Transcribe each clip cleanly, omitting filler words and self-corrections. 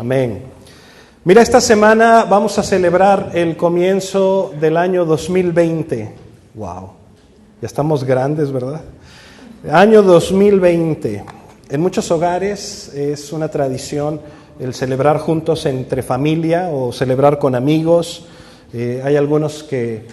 Amén. Mira, esta semana vamos a celebrar el comienzo del año 2020. Wow, ya estamos grandes, ¿verdad? Año 2020. En muchos hogares es una tradición el celebrar juntos entre familia o celebrar con amigos. Hay algunos que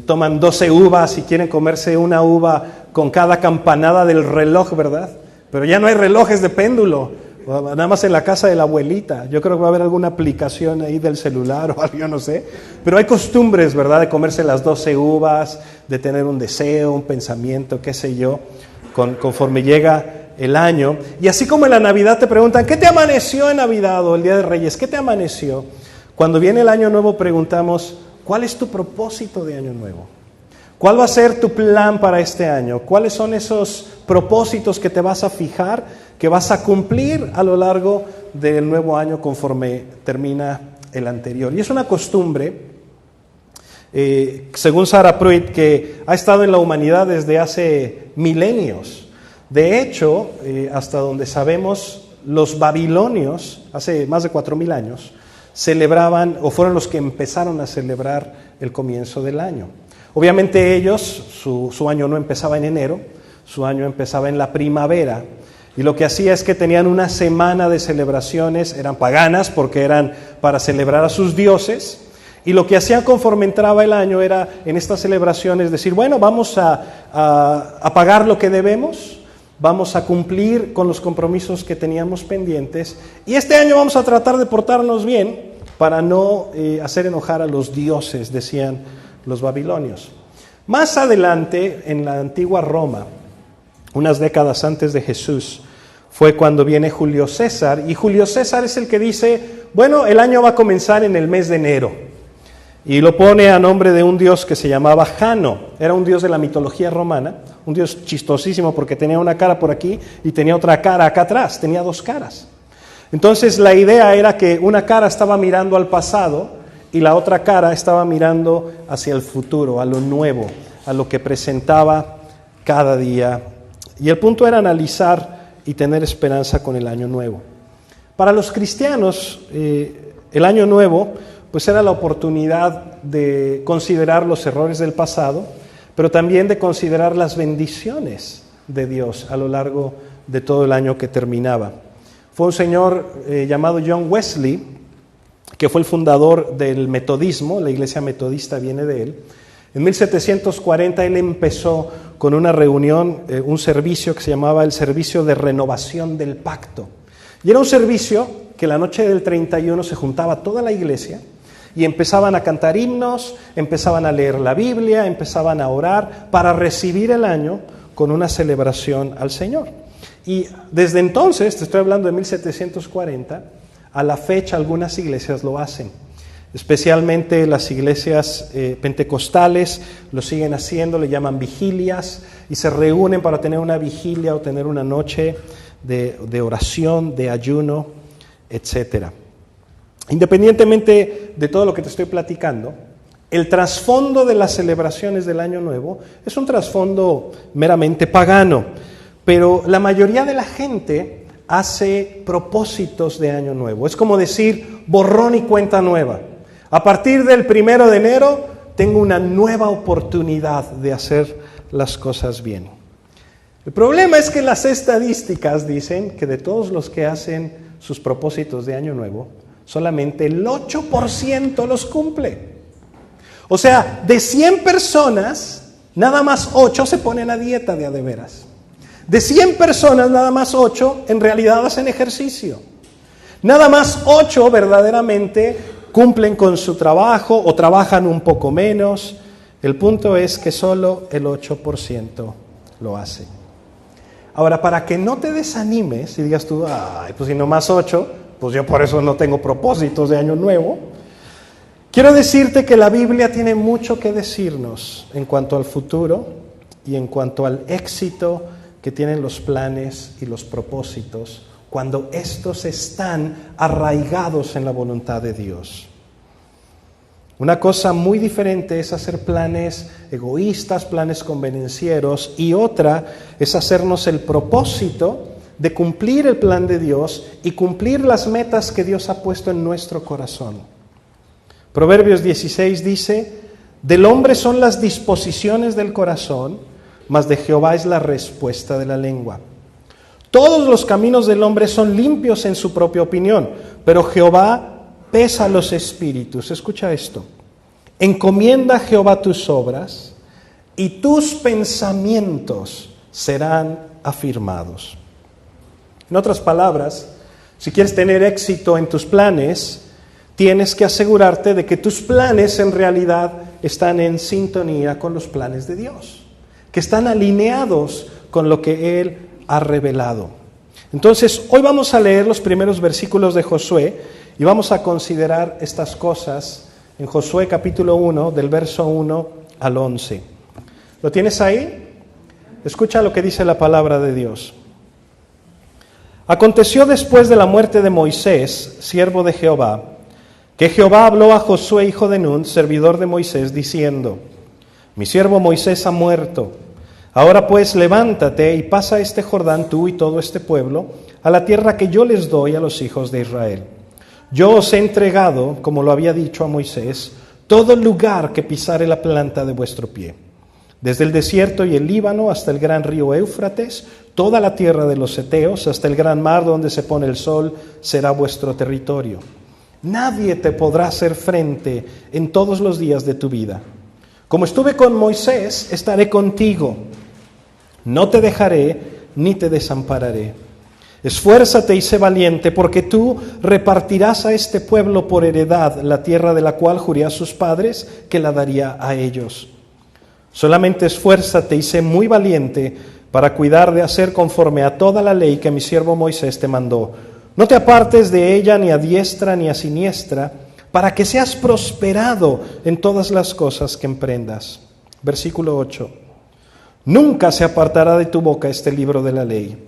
toman 12 uvas y quieren comerse una uva con cada campanada del reloj, ¿verdad? Pero ya no hay relojes de péndulo. Nada más en la casa de la abuelita. Yo creo que va a haber alguna aplicación ahí del celular o algo, yo no sé. Pero hay costumbres, ¿verdad? De comerse las 12 uvas, de tener un deseo, un pensamiento, qué sé yo, conforme llega el año. Y así como en la Navidad te preguntan, ¿qué te amaneció en Navidad o el Día de Reyes? ¿Qué te amaneció? Cuando viene el Año Nuevo preguntamos, ¿cuál es tu propósito de Año Nuevo? ¿Cuál va a ser tu plan para este año? ¿Cuáles son esos propósitos que te vas a fijar, que vas a cumplir a lo largo del nuevo año conforme termina el anterior? Y es una costumbre, según Sarah Pruitt, que ha estado en la humanidad desde hace milenios. De hecho, hasta donde sabemos, los babilonios, hace más de 4,000 años, celebraban, o fueron los que empezaron a celebrar el comienzo del año. Obviamente ellos, su año no empezaba en enero, su año empezaba en la primavera, y lo que hacía es que tenían una semana de celebraciones, eran paganas porque eran para celebrar a sus dioses, y lo que hacían conforme entraba el año era en estas celebraciones decir, bueno, vamos a pagar lo que debemos, vamos a cumplir con los compromisos que teníamos pendientes, y este año vamos a tratar de portarnos bien para no hacer enojar a los dioses, decían los babilonios. Más adelante, en la antigua Roma, unas décadas antes de Jesús, fue cuando viene Julio César, y Julio César es el que dice, bueno, el año va a comenzar en el mes de enero, y lo pone a nombre de un dios que se llamaba Jano, era un dios de la mitología romana, un dios chistosísimo porque tenía una cara por aquí y tenía otra cara acá atrás, tenía dos caras. Entonces la idea era que una cara estaba mirando al pasado y la otra cara estaba mirando hacia el futuro, a lo nuevo, a lo que presentaba cada día. Y el punto era analizar y tener esperanza con el año nuevo. Para los cristianos, el año nuevo pues era la oportunidad de considerar los errores del pasado, pero también de considerar las bendiciones de Dios a lo largo de todo el año que terminaba. Fue un señor llamado John Wesley, que fue el fundador del metodismo, la iglesia metodista viene de él. En 1740 él empezó con una reunión, un servicio que se llamaba el Servicio de Renovación del Pacto. Y era un servicio que la noche del 31 se juntaba toda la iglesia y empezaban a cantar himnos, empezaban a leer la Biblia, empezaban a orar para recibir el año con una celebración al Señor. Y desde entonces, te estoy hablando de 1740, a la fecha algunas iglesias lo hacen. Especialmente las iglesias pentecostales lo siguen haciendo, le llaman vigilias y se reúnen para tener una vigilia o tener una noche de oración, de ayuno, etcétera. Independientemente de todo lo que te estoy platicando, el trasfondo de las celebraciones del Año Nuevo es un trasfondo meramente pagano, pero la mayoría de la gente hace propósitos de Año Nuevo. Es como decir borrón y cuenta nueva. A partir del 1 de enero tengo una nueva oportunidad de hacer las cosas bien. El problema es que las estadísticas dicen que de todos los que hacen sus propósitos de Año Nuevo, solamente el 8% los cumple. O sea, de 100 personas, nada más 8 se ponen a dieta de a de veras. De 100 personas, nada más 8 en realidad hacen ejercicio. Nada más 8 verdaderamente cumplen con su trabajo o trabajan un poco menos. El punto es que solo el 8% lo hace. Ahora, para que no te desanimes y digas tú, ay, pues si no más 8, pues yo por eso no tengo propósitos de Año Nuevo, quiero decirte que la Biblia tiene mucho que decirnos en cuanto al futuro y en cuanto al éxito que tienen los planes y los propósitos cuando estos están arraigados en la voluntad de Dios. Una cosa muy diferente es hacer planes egoístas, planes convenencieros, y otra es hacernos el propósito de cumplir el plan de Dios y cumplir las metas que Dios ha puesto en nuestro corazón. Proverbios 16 dice: del hombre son las disposiciones del corazón, mas de Jehová es la respuesta de la lengua. Todos los caminos del hombre son limpios en su propia opinión, pero Jehová pesa los espíritus. Escucha esto: encomienda a Jehová tus obras y tus pensamientos serán afirmados. En otras palabras, si quieres tener éxito en tus planes, tienes que asegurarte de que tus planes en realidad están en sintonía con los planes de Dios, que están alineados con lo que Él ha revelado. Entonces, hoy vamos a leer los primeros versículos de Josué y vamos a considerar estas cosas en Josué capítulo 1, del verso 1 al 11. ¿Lo tienes ahí? Escucha lo que dice la palabra de Dios. Aconteció después de la muerte de Moisés, siervo de Jehová, que Jehová habló a Josué, hijo de Nun, servidor de Moisés, diciendo: mi siervo Moisés ha muerto. Ahora pues levántate y pasa este Jordán, tú y todo este pueblo, a la tierra que yo les doy a los hijos de Israel. Yo os he entregado, como lo había dicho a Moisés, todo lugar que pisare la planta de vuestro pie. Desde el desierto y el Líbano hasta el gran río Éufrates, toda la tierra de los heteos, hasta el gran mar donde se pone el sol, será vuestro territorio. Nadie te podrá hacer frente en todos los días de tu vida. Como estuve con Moisés, estaré contigo. No te dejaré ni te desampararé. Esfuérzate y sé valiente, porque tú repartirás a este pueblo por heredad la tierra de la cual juré a sus padres que la daría a ellos. Solamente esfuérzate y sé muy valiente para cuidar de hacer conforme a toda la ley que mi siervo Moisés te mandó. No te apartes de ella ni a diestra ni a siniestra, para que seas prosperado en todas las cosas que emprendas. Versículo 8. Nunca se apartará de tu boca este libro de la ley,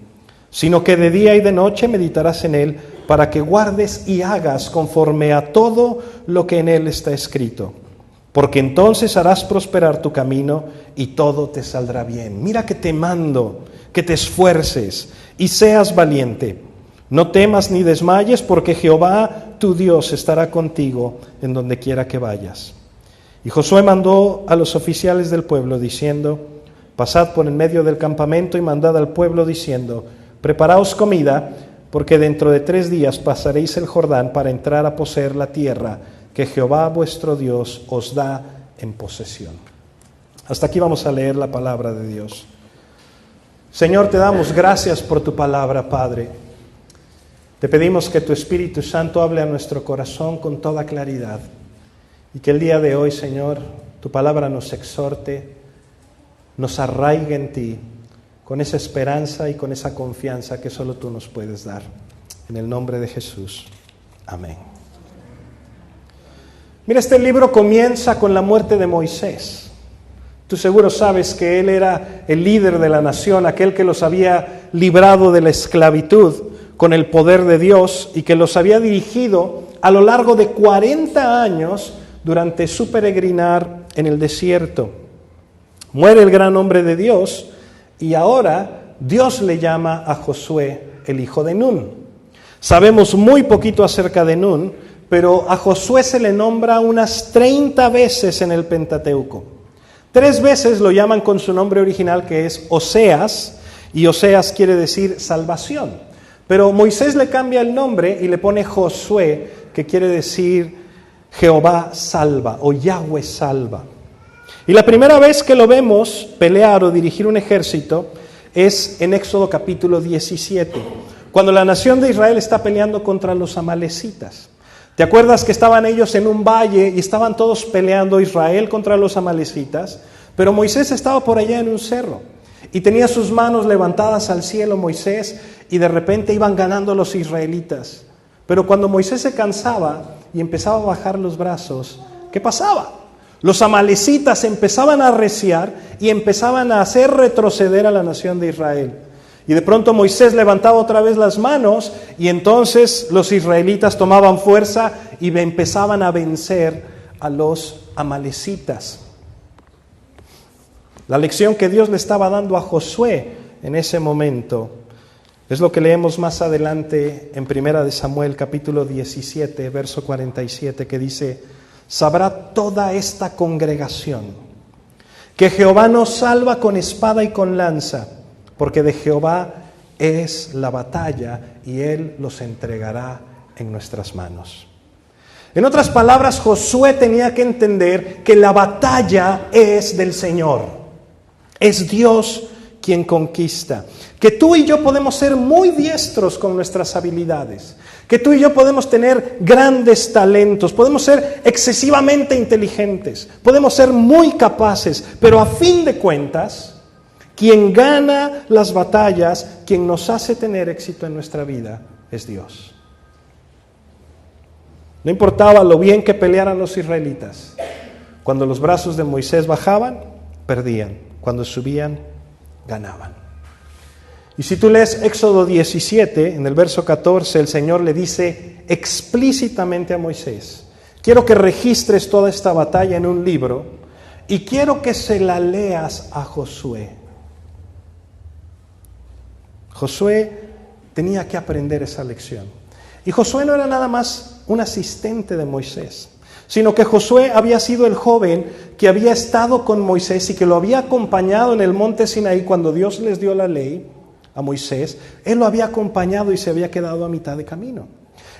sino que de día y de noche meditarás en él, para que guardes y hagas conforme a todo lo que en él está escrito. Porque entonces harás prosperar tu camino y todo te saldrá bien. Mira que te mando, que te esfuerces y seas valiente. No temas ni desmayes, porque Jehová tu Dios estará contigo en donde quiera que vayas. Y Josué mandó a los oficiales del pueblo diciendo: pasad por en medio del campamento y mandad al pueblo diciendo: preparaos comida, porque dentro de 3 días pasaréis el Jordán para entrar a poseer la tierra que Jehová vuestro Dios os da en posesión. Hasta aquí vamos a leer la palabra de Dios. Señor, te damos gracias por tu palabra, Padre. Te pedimos que tu Espíritu Santo hable a nuestro corazón con toda claridad y que el día de hoy, Señor, tu palabra nos exhorte, nos arraigue en ti con esa esperanza y con esa confianza que solo tú nos puedes dar. En el nombre de Jesús. Amén. Mira, este libro comienza con la muerte de Moisés. Tú seguro sabes que él era el líder de la nación, aquel que los había librado de la esclavitud con el poder de Dios y que los había dirigido a lo largo de 40 años durante su peregrinar en el desierto. Muere el gran hombre de Dios y ahora Dios le llama a Josué, el hijo de Nun. Sabemos muy poquito acerca de Nun, pero a Josué se le nombra unas 30 veces en el Pentateuco. 3 veces lo llaman con su nombre original, que es Oseas, y Oseas quiere decir salvación. Pero Moisés le cambia el nombre y le pone Josué, que quiere decir Jehová salva o Yahweh salva. Y la primera vez que lo vemos pelear o dirigir un ejército es en Éxodo capítulo 17, cuando la nación de Israel está peleando contra los amalecitas. ¿Te acuerdas que estaban ellos en un valle y estaban todos peleando, Israel contra los amalecitas? Pero Moisés estaba por allá en un cerro y tenía sus manos levantadas al cielo Moisés, y de repente iban ganando los israelitas. Pero cuando Moisés se cansaba y empezaba a bajar los brazos, ¿qué pasaba? Los amalecitas empezaban a arreciar y empezaban a hacer retroceder a la nación de Israel. Y de pronto Moisés levantaba otra vez las manos y entonces los israelitas tomaban fuerza y empezaban a vencer a los amalecitas. La lección que Dios le estaba dando a Josué en ese momento Es lo que leemos más adelante en 1 de Samuel capítulo 17, verso 47, que dice: sabrá toda esta congregación que Jehová nos salva con espada y con lanza, porque de Jehová es la batalla y Él los entregará en nuestras manos. En otras palabras, Josué tenía que entender que la batalla es del Señor. Es Dios quien conquista. Que tú y yo podemos ser muy diestros con nuestras habilidades. Que tú y yo podemos tener grandes talentos. Podemos ser excesivamente inteligentes. Podemos ser muy capaces. Pero a fin de cuentas, quien gana las batallas, quien nos hace tener éxito en nuestra vida, es Dios. No importaba lo bien que pelearan los israelitas. Cuando los brazos de Moisés bajaban, perdían. Cuando subían, ganaban. Y si tú lees Éxodo 17, en el verso 14, el Señor le dice explícitamente a Moisés: quiero que registres toda esta batalla en un libro y quiero que se la leas a Josué. Josué tenía que aprender esa lección. Y Josué no era nada más un asistente de Moisés, sino que Josué había sido el joven que había estado con Moisés y que lo había acompañado en el monte Sinaí cuando Dios les dio la ley a Moisés. Él lo había acompañado y se había quedado a mitad de camino.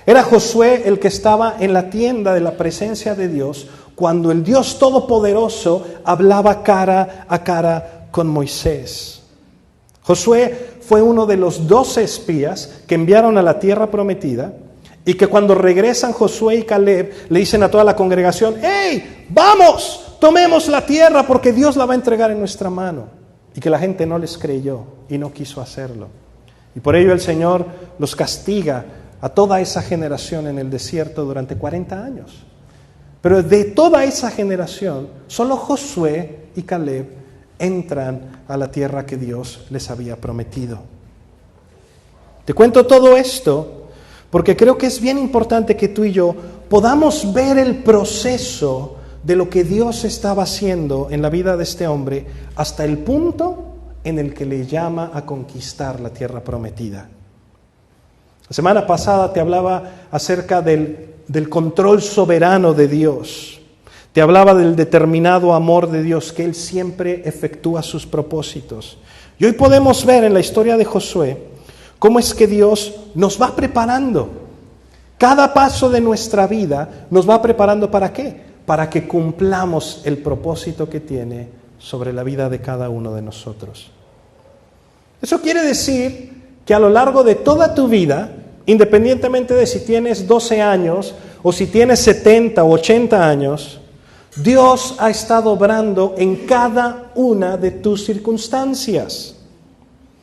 Era Josué el que estaba en la tienda de la presencia de Dios cuando el Dios Todopoderoso hablaba cara a cara con Moisés. Josué fue uno de los 12 espías que enviaron a la tierra prometida y que cuando regresan Josué y Caleb le dicen a toda la congregación: ¡hey, vamos, tomemos la tierra porque Dios la va a entregar en nuestra mano! Y que la gente no les creyó y no quiso hacerlo. Y por ello el Señor los castiga a toda esa generación en el desierto durante 40 años. Pero de toda esa generación, solo Josué y Caleb entran a la tierra que Dios les había prometido. Te cuento todo esto porque creo que es bien importante que tú y yo podamos ver el proceso de lo que Dios estaba haciendo en la vida de este hombre hasta el punto en el que le llama a conquistar la tierra prometida. La semana pasada te hablaba acerca del control soberano de Dios. Te hablaba del determinado amor de Dios, que Él siempre efectúa sus propósitos. Y hoy podemos ver en la historia de Josué cómo es que Dios nos va preparando. Cada paso de nuestra vida nos va preparando ¿para qué? Para que cumplamos el propósito que tiene sobre la vida de cada uno de nosotros. Eso quiere decir que a lo largo de toda tu vida, independientemente de si tienes 12 años o si tienes 70 o 80 años, Dios ha estado obrando en cada una de tus circunstancias.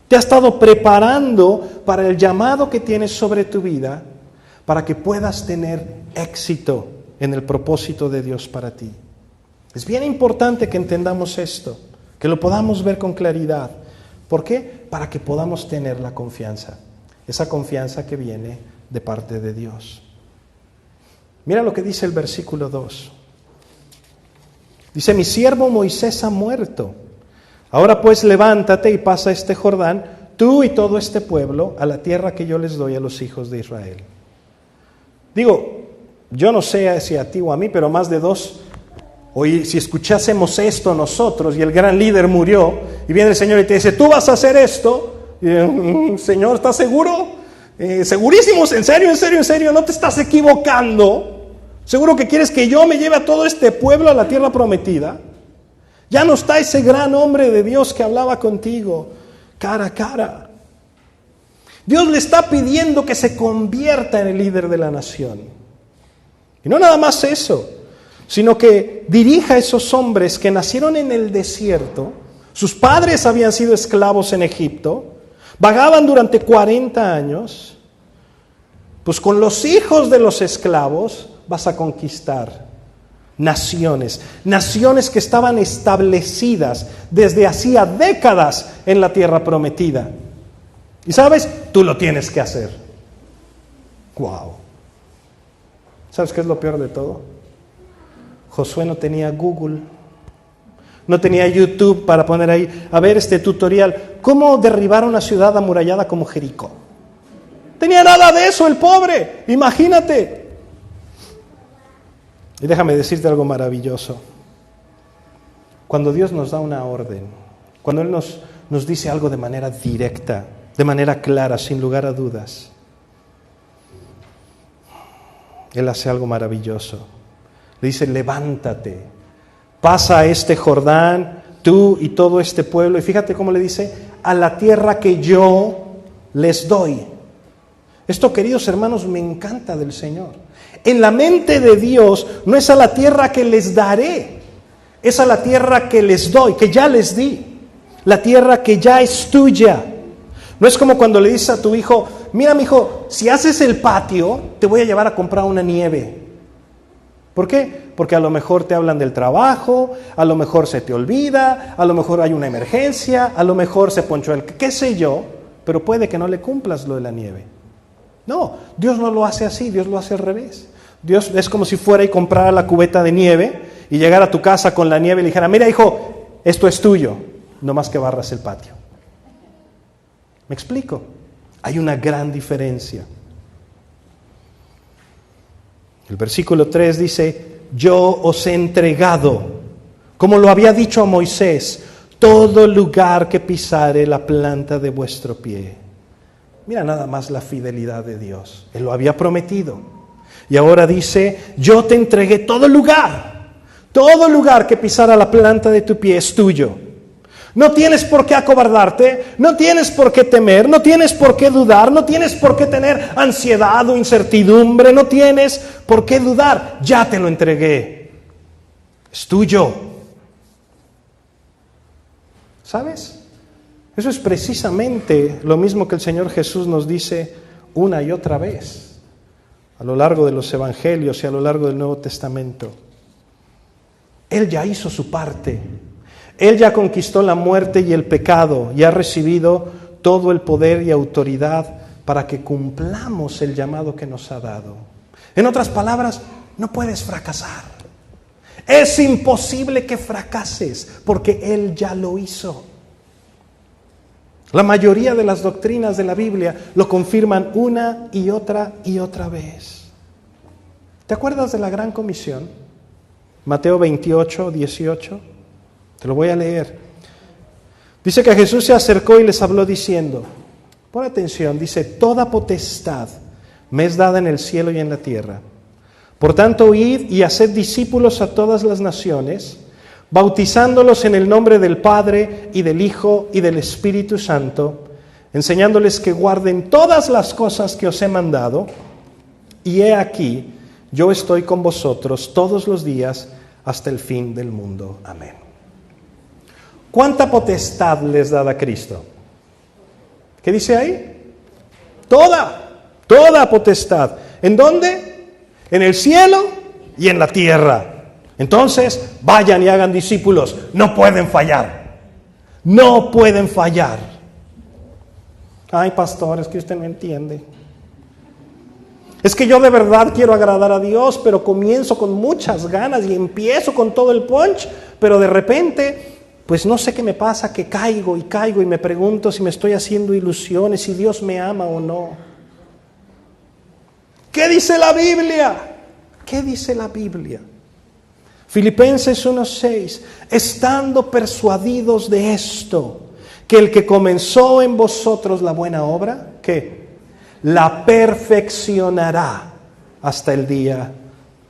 Te ha estado preparando para el llamado que tienes sobre tu vida, para que puedas tener éxito en el propósito de Dios para ti. Es bien importante que entendamos esto, que lo podamos ver con claridad. ¿Por qué? Para que podamos tener la confianza, esa confianza que viene de parte de Dios. Mira lo que dice el versículo 2. Dice: mi siervo Moisés ha muerto. Ahora pues levántate y pasa este Jordán, tú y todo este pueblo, a la tierra que yo les doy a los hijos de Israel. Digo, yo no sé si a ti o a mí, pero más de dos, hoy si escuchásemos esto nosotros y el gran líder murió y viene el Señor y te dice: tú vas a hacer esto, y, Señor, ¿estás seguro? Segurísimos, en serio, no te estás equivocando. ¿Seguro que quieres que yo me lleve a todo este pueblo a la tierra prometida? Ya no está ese gran hombre de Dios que hablaba contigo cara a cara. Dios le está pidiendo que se convierta en el líder de la nación. Y no nada más eso, sino que dirija a esos hombres que nacieron en el desierto. Sus padres habían sido esclavos en Egipto, vagaban durante 40 años. Pues con los hijos de los esclavos vas a conquistar naciones que estaban establecidas desde hacía décadas en la tierra prometida. Y sabes, tú lo tienes que hacer. ¡Wow! ¿Sabes qué es lo peor de todo? Josué no tenía Google, No tenía YouTube para poner ahí, a ver este tutorial, ¿cómo derribar una ciudad amurallada como Jericó? Tenía nada de eso el pobre, imagínate. Y déjame decirte algo maravilloso. Cuando Dios nos da una orden, cuando Él nos dice algo de manera directa, de manera clara, sin lugar a dudas, Él hace algo maravilloso. Le dice, levántate, pasa a este Jordán, tú y todo este pueblo, y fíjate cómo le dice, a la tierra que yo les doy. Esto, queridos hermanos, me encanta del Señor. En la mente de Dios no es a la tierra que les daré, es a la tierra que les doy, que ya les di, la tierra que ya es tuya. No es como cuando le dices a tu hijo, mira mi hijo, si haces el patio, te voy a llevar a comprar una nieve. ¿Por qué? Porque a lo mejor te hablan del trabajo, a lo mejor se te olvida, a lo mejor hay una emergencia, a lo mejor se ponchó el qué sé yo, pero puede que no le cumplas lo de la nieve. No, Dios no lo hace así, Dios lo hace al revés. Dios es como si fuera y comprara la cubeta de nieve y llegara a tu casa con la nieve y le dijera, mira hijo, esto es tuyo, no más que barras el patio. ¿Me explico? Hay una gran diferencia. El versículo 3 dice, yo os he entregado, como lo había dicho a Moisés, todo lugar que pisare la planta de vuestro pie. Mira nada más la fidelidad de Dios. Él lo había prometido. Y ahora dice, yo te entregué todo lugar que pisara la planta de tu pie es tuyo. No tienes por qué acobardarte, no tienes por qué temer, no tienes por qué dudar, no tienes por qué tener ansiedad o incertidumbre, no tienes por qué dudar. Ya te lo entregué. Es tuyo. ¿Sabes? Eso es precisamente lo mismo que el Señor Jesús nos dice una y otra vez a lo largo de los evangelios y a lo largo del Nuevo Testamento. Él ya hizo su parte. Él ya conquistó la muerte y el pecado y ha recibido todo el poder y autoridad para que cumplamos el llamado que nos ha dado. En otras palabras, no puedes fracasar. Es imposible que fracases porque Él ya lo hizo. La mayoría de las doctrinas de la Biblia lo confirman una y otra vez. ¿Te acuerdas de la Gran Comisión? Mateo 28, 18. Te lo voy a leer. Dice que Jesús se acercó y les habló diciendo, pon atención, dice, toda potestad me es dada en el cielo y en la tierra. Por tanto, id y haced discípulos a todas las naciones, bautizándolos en el nombre del Padre y del Hijo y del Espíritu Santo, enseñándoles que guarden todas las cosas que os he mandado, y he aquí, yo estoy con vosotros todos los días hasta el fin del mundo. Amén. ¿Cuánta potestad les da a Cristo? ¿Qué dice ahí? Toda potestad. ¿En dónde? En el cielo y en la tierra. Entonces, vayan y hagan discípulos. No pueden fallar. No pueden fallar. Ay, pastor, es que usted no entiende. Es que yo de verdad quiero agradar a Dios, pero comienzo con muchas ganas y empiezo con todo el punch, pero de repente, pues no sé qué me pasa, que caigo y me pregunto si me estoy haciendo ilusiones, si Dios me ama o no. ¿Qué dice la Biblia? ¿Qué dice la Biblia? Filipenses 1:6, estando persuadidos de esto, que el que comenzó en vosotros la buena obra, ¿qué? La perfeccionará hasta el día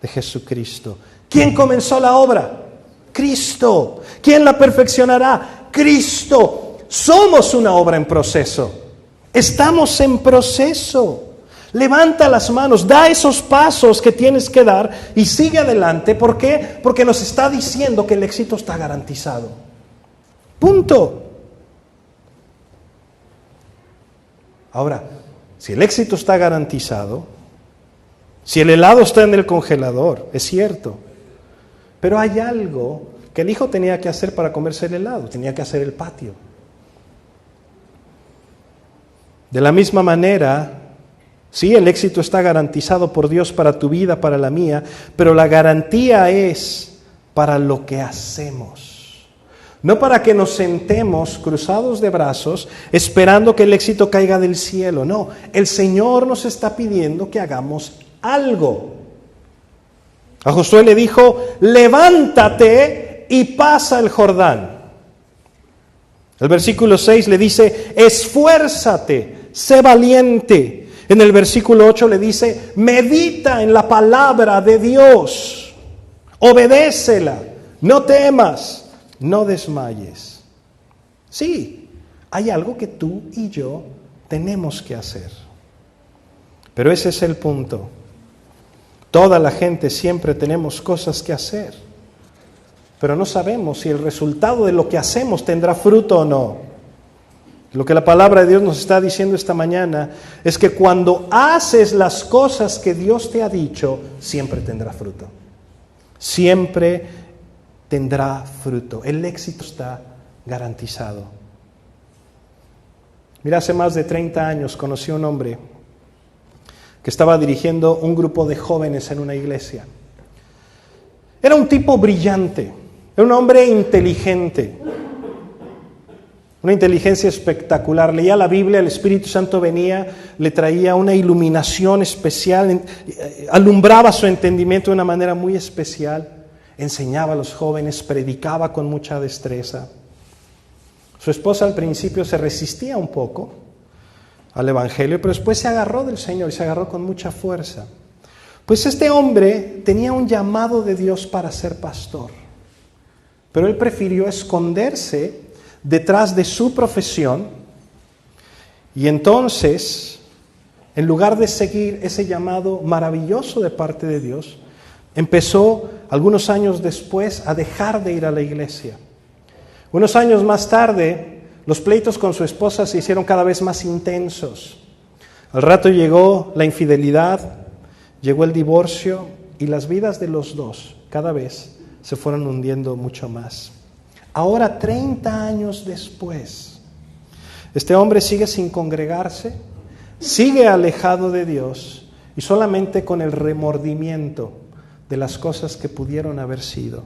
de Jesucristo. ¿Quién comenzó la obra? Cristo. ¿Quién la perfeccionará? Cristo. Somos una obra en proceso. Estamos en proceso. Levanta las manos, da esos pasos que tienes que dar y sigue adelante. ¿Por qué? Porque nos está diciendo que el éxito está garantizado. Punto. Ahora, si el éxito está garantizado, si el helado está en el congelador, es cierto, pero hay algo que el hijo tenía que hacer para comerse el helado, tenía que hacer el patio. De la misma manera, sí, el éxito está garantizado por Dios para tu vida, para la mía, pero la garantía es para lo que hacemos. No para que nos sentemos cruzados de brazos esperando que el éxito caiga del cielo. No, el Señor nos está pidiendo que hagamos algo. A Josué le dijo, levántate y pasa el Jordán. El versículo 6 le dice, esfuérzate, sé valiente. En el versículo 8 le dice, medita en la palabra de Dios, obedécela, no temas, no desmayes. Sí, hay algo que tú y yo tenemos que hacer. Pero ese es el punto. Toda la gente siempre tenemos cosas que hacer, pero no sabemos si el resultado de lo que hacemos tendrá fruto o no. Lo que la palabra de Dios nos está diciendo esta mañana es que cuando haces las cosas que Dios te ha dicho, siempre tendrá fruto. Siempre tendrá fruto. El éxito está garantizado. Mira, hace más de 30 años conocí a un hombre que estaba dirigiendo un grupo de jóvenes en una iglesia. Era un tipo brillante, era un hombre inteligente, una inteligencia espectacular. Leía la Biblia, el Espíritu Santo venía, le traía una iluminación especial, alumbraba su entendimiento de una manera muy especial, enseñaba a los jóvenes, predicaba con mucha destreza. Su esposa al principio se resistía un poco al Evangelio, pero después se agarró del Señor y se agarró con mucha fuerza. Pues este hombre tenía un llamado de Dios para ser pastor, pero él prefirió esconderse detrás de su profesión y entonces, en lugar de seguir ese llamado maravilloso de parte de Dios, empezó algunos años después a dejar de ir a la iglesia. Unos años más tarde, los pleitos con su esposa se hicieron cada vez más intensos. Al rato llegó la infidelidad, llegó el divorcio y las vidas de los dos cada vez se fueron hundiendo mucho más. Ahora, 30 años después, este hombre sigue sin congregarse, sigue alejado de Dios y solamente con el remordimiento de las cosas que pudieron haber sido.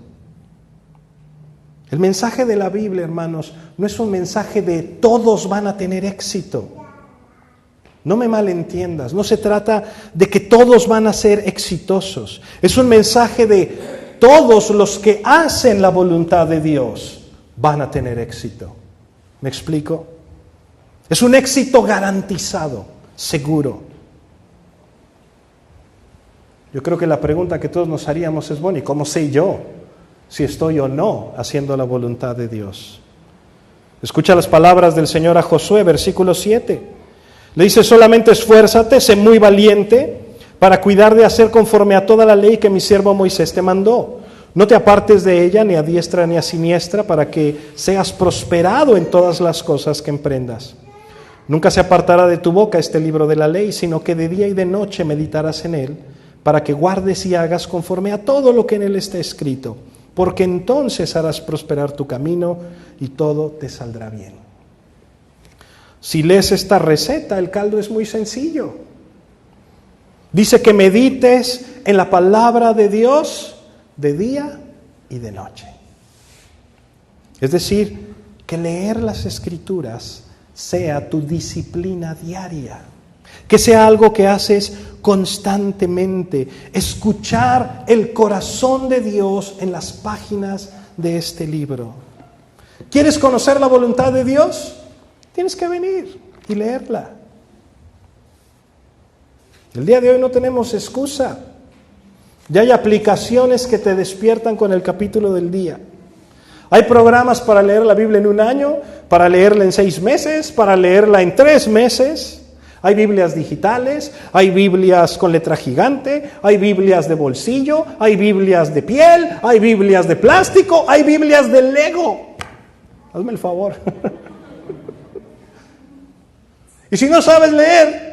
El mensaje de la Biblia, hermanos, no es un mensaje de todos van a tener éxito. No me malentiendas, no se trata de que todos van a ser exitosos. Es un mensaje de todos los que hacen la voluntad de Dios van a tener éxito. ¿Me explico? Es un éxito garantizado, seguro. Yo creo que la pregunta que todos nos haríamos es, bueno, ¿y cómo sé yo si estoy o no haciendo la voluntad de Dios? Escucha las palabras del Señor a Josué, versículo 7. Le dice, solamente esfuérzate, sé muy valiente para cuidar de hacer conforme a toda la ley que mi siervo Moisés te mandó. No te apartes de ella ni a diestra ni a siniestra para que seas prosperado en todas las cosas que emprendas. Nunca se apartará de tu boca este libro de la ley, sino que de día y de noche meditarás en él, para que guardes y hagas conforme a todo lo que en él está escrito, porque entonces harás prosperar tu camino y todo te saldrá bien. Si lees esta receta, el caldo es muy sencillo. Dice que medites en la palabra de Dios de día y de noche. Es decir, que leer las Escrituras sea tu disciplina diaria, que sea algo que haces constantemente, escuchar el corazón de Dios en las páginas de este libro. ¿Quieres conocer la voluntad de Dios? Tienes que venir y leerla. El día de hoy no tenemos excusa. Ya hay aplicaciones que te despiertan con el capítulo del día. Hay programas para leer la Biblia en un año, para leerla en 6 meses, para leerla en 3 meses. Hay Biblias digitales, hay Biblias con letra gigante, hay Biblias de bolsillo, hay Biblias de piel, hay Biblias de plástico, hay Biblias de Lego. Hazme el favor. Y si no sabes leer,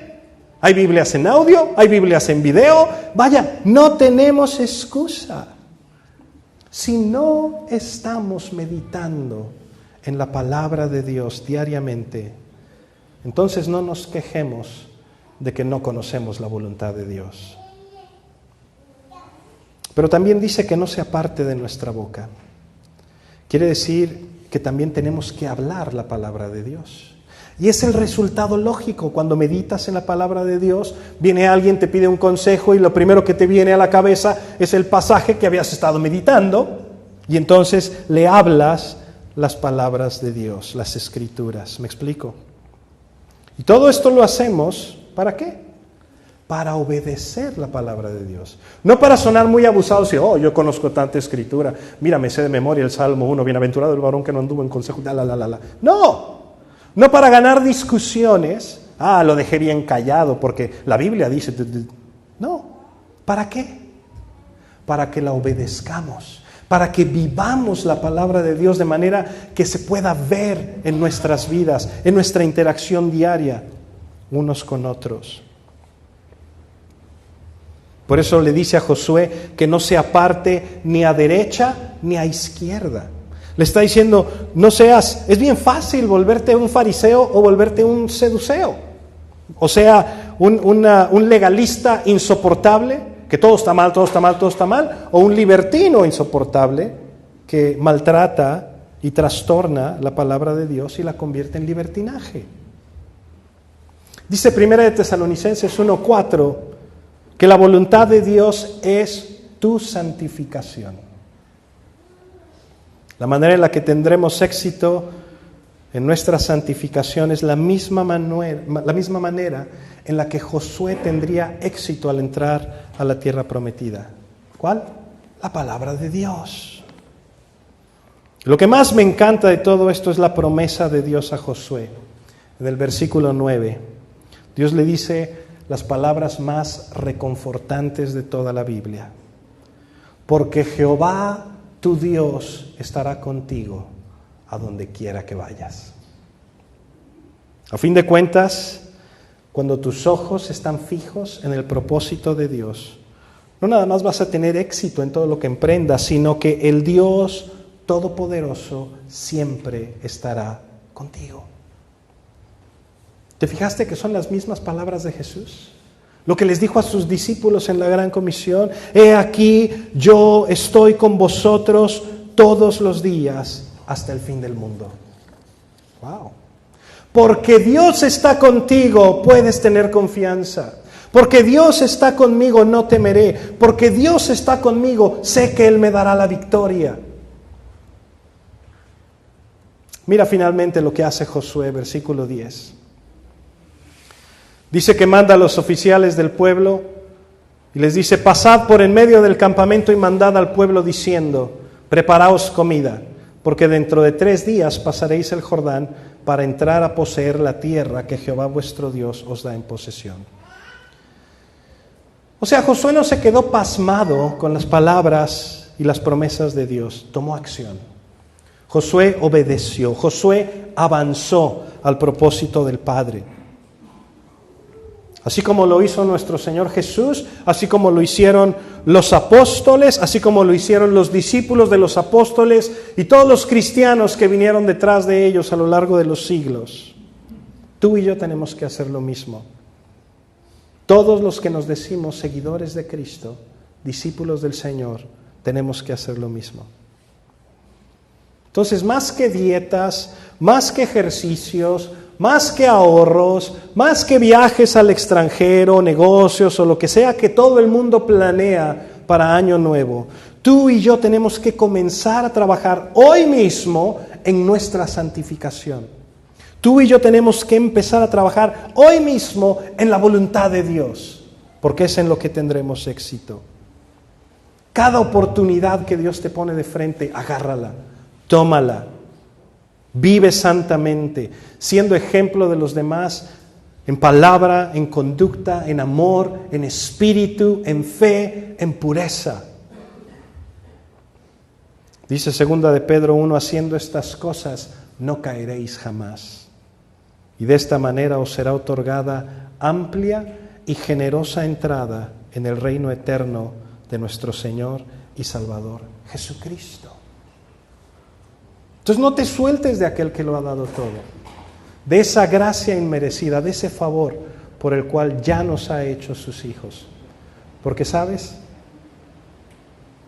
hay Biblias en audio, hay Biblias en video. Vaya, no tenemos excusa. Si no estamos meditando en la palabra de Dios diariamente, entonces no nos quejemos de que no conocemos la voluntad de Dios. Pero también dice que no se aparte de nuestra boca. Quiere decir que también tenemos que hablar la palabra de Dios. Y es el resultado lógico. Cuando meditas en la palabra de Dios, viene alguien, te pide un consejo y lo primero que te viene a la cabeza es el pasaje que habías estado meditando y entonces le hablas las palabras de Dios, las Escrituras. ¿Me explico? Y todo esto lo hacemos, ¿para qué? Para obedecer la palabra de Dios. No para sonar muy abusados y, yo conozco tanta Escritura. Mira, me sé de memoria el Salmo 1, bienaventurado el varón que no anduvo en consejo. No para ganar discusiones. Lo dejé bien callado porque la Biblia dice. No. ¿Para qué? Para que la obedezcamos. Para que vivamos la palabra de Dios de manera que se pueda ver en nuestras vidas, en nuestra interacción diaria, unos con otros. Por eso le dice a Josué que no se aparte ni a derecha ni a izquierda. Le está diciendo, es bien fácil volverte un fariseo o volverte un seduceo. O sea, un legalista insoportable, que todo está mal, todo está mal, todo está mal, o un libertino insoportable que maltrata y trastorna la palabra de Dios y la convierte en libertinaje. Dice 1 Tesalonicenses 1:4 que la voluntad de Dios es tu santificación. La manera en la que tendremos éxito en nuestra santificación es la misma manera en la que Josué tendría éxito al entrar a la tierra prometida. ¿Cuál? La palabra de Dios. Lo que más me encanta de todo esto es la promesa de Dios a Josué. En el versículo 9, Dios le dice las palabras más reconfortantes de toda la Biblia. Porque Jehová tu Dios estará contigo a donde quiera que vayas. A fin de cuentas, cuando tus ojos están fijos en el propósito de Dios, no nada más vas a tener éxito en todo lo que emprendas, sino que el Dios Todopoderoso siempre estará contigo. ¿Te fijaste que son las mismas palabras de Jesús? Lo que les dijo a sus discípulos en la Gran Comisión: he aquí, yo estoy con vosotros todos los días hasta el fin del mundo. ¡Wow! Porque Dios está contigo, puedes tener confianza. Porque Dios está conmigo, no temeré. Porque Dios está conmigo, sé que Él me dará la victoria. Mira finalmente lo que hace Josué, versículo 10. Dice que manda a los oficiales del pueblo y les dice: pasad por en medio del campamento y mandad al pueblo diciendo: preparaos comida, porque dentro de 3 días pasaréis el Jordán para entrar a poseer la tierra que Jehová vuestro Dios os da en posesión. O sea, Josué no se quedó pasmado con las palabras y las promesas de Dios, tomó acción. Josué obedeció, Josué avanzó al propósito del Padre. Así como lo hizo nuestro Señor Jesús, así como lo hicieron los apóstoles, así como lo hicieron los discípulos de los apóstoles y todos los cristianos que vinieron detrás de ellos a lo largo de los siglos. Tú y yo tenemos que hacer lo mismo. Todos los que nos decimos seguidores de Cristo, discípulos del Señor, tenemos que hacer lo mismo. Entonces, más que dietas, más que ejercicios, más que ahorros, más que viajes al extranjero, negocios o lo que sea que todo el mundo planea para Año Nuevo, tú y yo tenemos que comenzar a trabajar hoy mismo en nuestra santificación. Tú y yo tenemos que empezar a trabajar hoy mismo en la voluntad de Dios, porque es en lo que tendremos éxito. Cada oportunidad que Dios te pone de frente, agárrala, tómala. Vive santamente, siendo ejemplo de los demás en palabra, en conducta, en amor, en espíritu, en fe, en pureza. Dice 2 de Pedro 1, haciendo estas cosas no caeréis jamás. Y de esta manera os será otorgada amplia y generosa entrada en el reino eterno de nuestro Señor y Salvador Jesucristo. Entonces no te sueltes de aquel que lo ha dado todo, de esa gracia inmerecida, de ese favor por el cual ya nos ha hecho sus hijos. Porque, ¿sabes?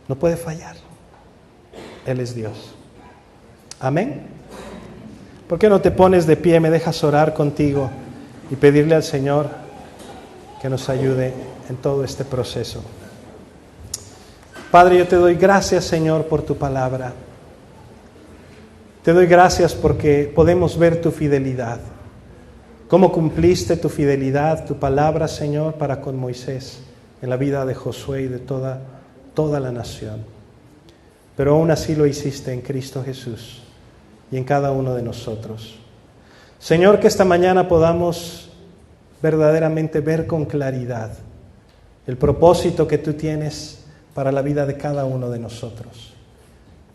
No puede fallar. Él es Dios. Amén. ¿Por qué no te pones de pie? Me dejas orar contigo y pedirle al Señor que nos ayude en todo este proceso. Padre, yo te doy gracias, Señor, por tu palabra. Te doy gracias porque podemos ver tu fidelidad. Cómo cumpliste tu fidelidad, tu palabra, Señor, para con Moisés, en la vida de Josué y de toda la nación. Pero aún así lo hiciste en Cristo Jesús y en cada uno de nosotros. Señor, que esta mañana podamos verdaderamente ver con claridad el propósito que tú tienes para la vida de cada uno de nosotros.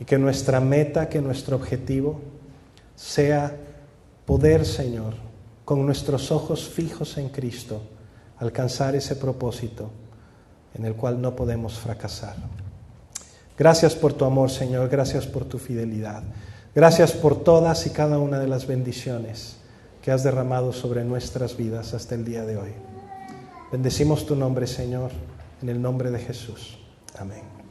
Y que nuestra meta, que nuestro objetivo sea poder, Señor, con nuestros ojos fijos en Cristo, alcanzar ese propósito en el cual no podemos fracasar. Gracias por tu amor, Señor, gracias por tu fidelidad. Gracias por todas y cada una de las bendiciones que has derramado sobre nuestras vidas hasta el día de hoy. Bendecimos tu nombre, Señor, en el nombre de Jesús. Amén.